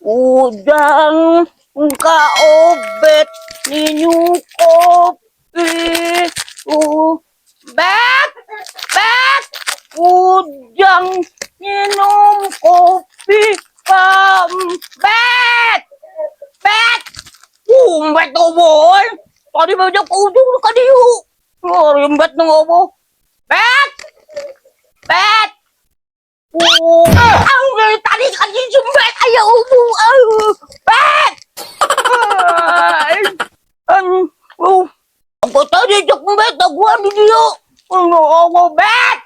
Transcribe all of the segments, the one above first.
Udang kaobet ninyo kopi. Bet, bet, udang minum kopi bet, bet. Bet boy. Tadi bajak udang ka diyo. Rimbet ng obo. Bet, bet. Ang tadi kasi sumbet ayaw ubo. Bet. Ang tadi jak bet ako di diyo. Ano ako bet?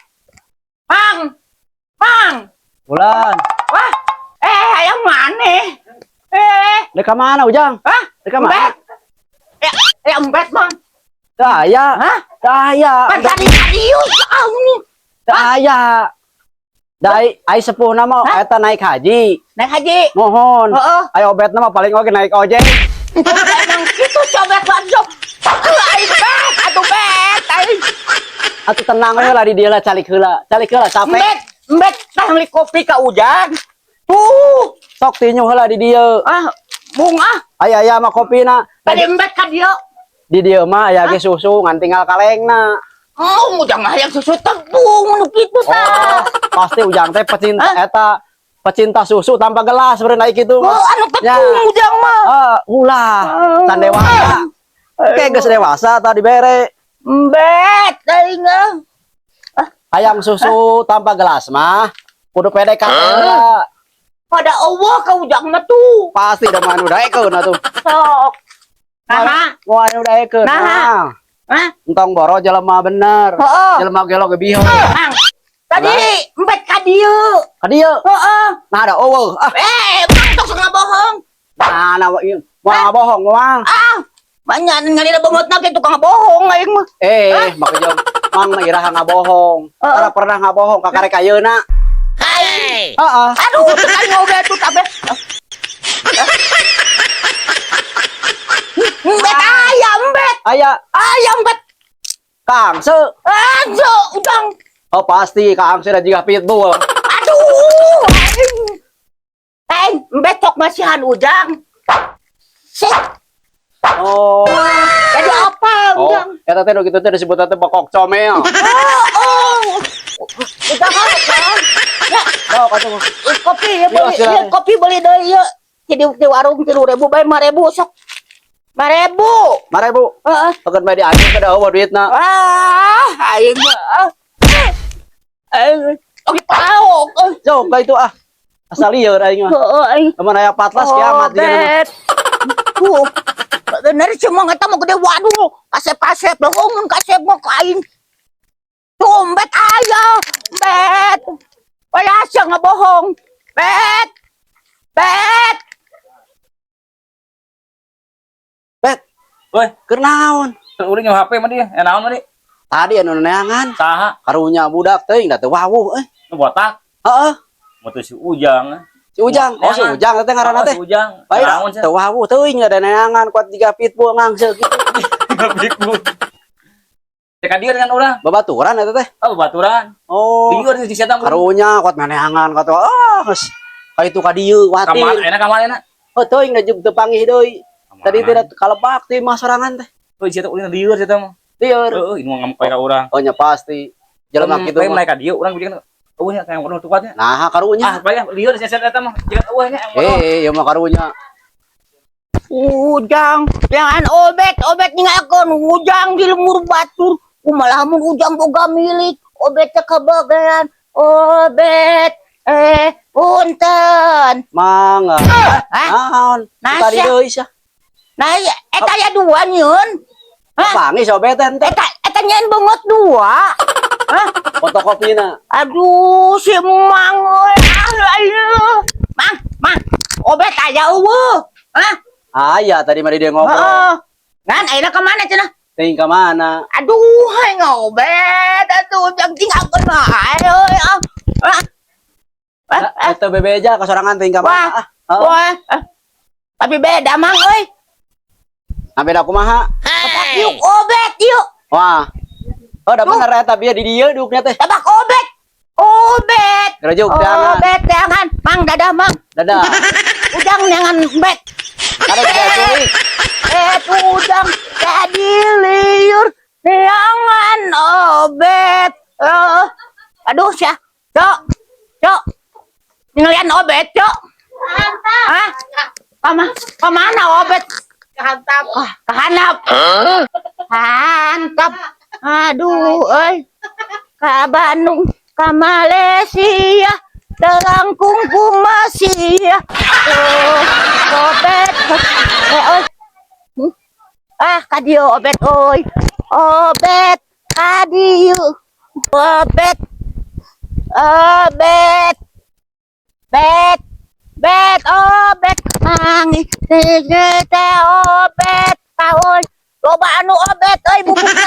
Mang, mang. Bulan, Wah, ayang mana? deka mana Ujang? Hah? Deka mana? Bet. Ayang bet mang. Daya, Hah? daya, Tadi yun. daya. Dai, ay sepuh nama, Hah? eta naik haji. Naik haji. Mohon, Oo. ayo obet nama paling oke naik ojek. Emang itu cobek langsung. Ay bet, atuh bet. Ay Atuh tenang we lah di dia lah calik heula capek. bet, bet tangli kopi ka Ujang. Tuh, Sok tinyu heula di dia. bunga. Aya aya mah kopina. Tadi bet ka dia. Di dia mah aya ge susu ngan tinggal kalengna. Oh, Ujang mah yang susu tepung nu kitu Oh, tah. pasti Ujang teh pecinta susu tanpa gelas berenai kitu. Oh, anu tepung Ya. Ujang mah. Ulah, can dewasa. Kayak geus dewasa tadi bere. Bet, teuing. Ayam susu tanpa gelas mah kudu PDKT heula. Pada Allah ka Ujang mah tuh. Pasti da manu daekeun atuh. Sok. Nah, Mau anu daekeun. Nah. Hah? Entong boro jelema bener. Heeh. Jelema gelo gebiheu. Mang. Tadi mbet ka dieu. Ka dieu. Heeh. Nah ada eueuh. Mang tos ngabohong. Nah ieu moal bohong moal. Banyak ngalina bemotna ke tukang bohong aing mah. Makanya mang mah iraha ngabohong. Tara pernah ngabohong ka karek ayeuna. Hai. Heeh. Aduh, tekan ngobrol tuh tapi. Mbet ayam mbet. Aya Ayam mbet. Kang se. Ajo, udang. Oh pasti Kang se da jiga pitbull. Aduh. Mbet sok masihan Ujang. Sik. Oh. Jadi apa Ujang? Eta teh nu kitu teh disebut teh bokok comel. Udah apa? Ya, Sok atuh. kopi ya beli, Iya, ya, kopi beli deui ya. Di warung 3.000 bae 5.000 sok. 5.000. 5.000. Heeh. Pegan bae dianjur ke daeuh duitna. Aing mah. Oke tahu. Sok ka itu asal lieur aing mah. Heeh, aing. Lamun aya patlas kiamat di dieu. Bet. Bener cuma ngata mau gede waduh, kasep-kasep bohong kasep mah kain. Dompet ayah, bet. Palasa nga bohong. Bet. Bet. Bet. Woi, Keur naon? udah nyawa HP mah dia. Naon mah dia? Tadi anu neangan Saha? karunya budak teuing da teu wawuh Nu botak. Heeh. Mau tuh si Ujang. Si Ujang, si Ujang teh ngaranna teh. Si Ujang. Bae Naon sih? teu wawuh teuing ada neangan kuat 3 pitbull ngangseuk kitu. Bikut. Teka dia dengan orang. Babaturan eta teh. Oh, baturan. Oh. Liur di setan. Karunya kuat maneangan kata geus ka itu ka dieu Kamar watir. kamar enak. Oh teuing da jeung teu panggih deui. Tadi tidak kalebak ti mah sorangan teh. Oh, di setan ulin liur setan mah. Lieur. Heeh, ini mau ngamuk ka urang. Oh nya pasti. Jelema kitu mah. Mereka dia urang bikin. Oh, nya kayak penuh tukatnya. Nah, karunya. Bae liur di setan eta mah. Jangan eueuhnya. Ieu mah karunya. Ujang, jangan obet ngakon Ujang di lemur batur. Kumaha mun Ujang boga milik, obet teh kabagean. Obet, punten. Mangga. Naon? Nasa. Tadi deui sia. Nah, eta ya dua nyun. Panggih sobeten teh. Eta nyen bengot dua. Fotokopina. Aduh, si Mang euy. Mang, obet aya eueuh. Aya tadi mah dia ngobrol. Ngan ayeuna ka mana cenah? Teuing ka mana? Aduh, hai ngobet, atuh jang tinggalkeun mah euy. Eta bebeja kasorangan teuing ka mana? Wah. Tapi beda Mang euy. Beda kumaha? Yuk obet yuk. Wah. Oh, da bener eta bieu di dieu duknya teh. Tabak obet. Ubet. Gerajuk jangan. Ubet jangan. Mang dadah mang. Dadah. Udang jangan bet. Ada kita curi. Udang jadi liur. Jangan obet. Aduh sih. Cok. Ngelian obet, Cok. Hah? Kemana obet? Kehanap. Kehanap. Hantap. Aduh, Ka Bandung, ka Malaysia, terangkung ku Malaysia. Obet. Kadieu obet oi. Obet kadieu. Obet. Obet mangi teh obet kaoy loba anu obet bubukna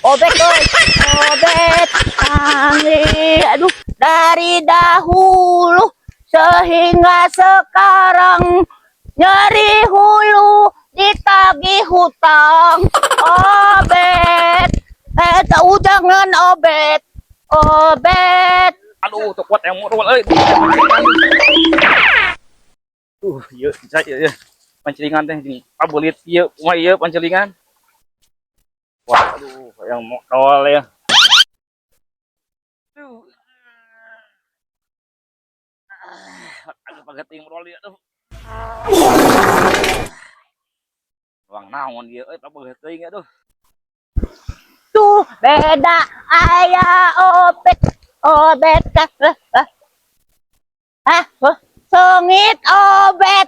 obet mangi aduh dari dahulu sehingga sekarang nyeri hulu ditagih hutang obet tahu jangan obet Aduh, tuh kuat yang murul iya, saya pancelingan teh jeung pabelit ieu, kumaha ieu pancelingan. Wah, aduh, yang modal ya. Aduh, pageting modal ieu tuh. Wang naon ieu pabeting atuh. Tuh beda ayah obet sengit obet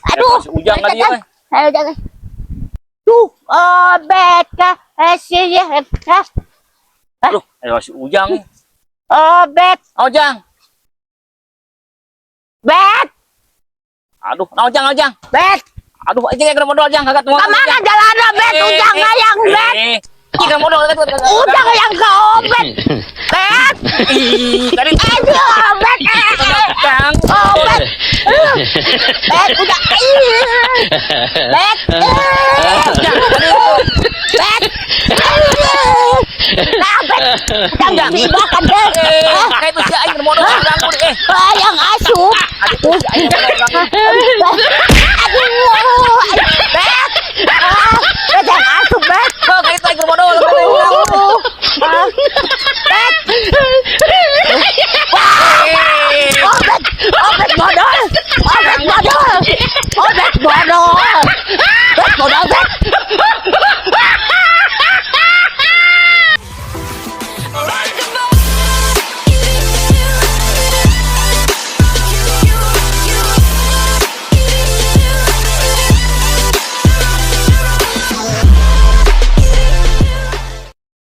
aduh Si Ujang tadi euy. jangan tuh obet Aduh, ayo si Ujang nih. obet Ujang. bet Aduh, Ujang. bet Aduh, aja kena modal Ujang kagak tuh. kemana jalan bet ujang yang bet Kira modal ujang yang ke obet bet tadi obet Ujang. obet bet udah bet bet jangan dibakan deh Kayak itu si aing modal ganggu deh. yang asup Aduh, si aing modal ganggu.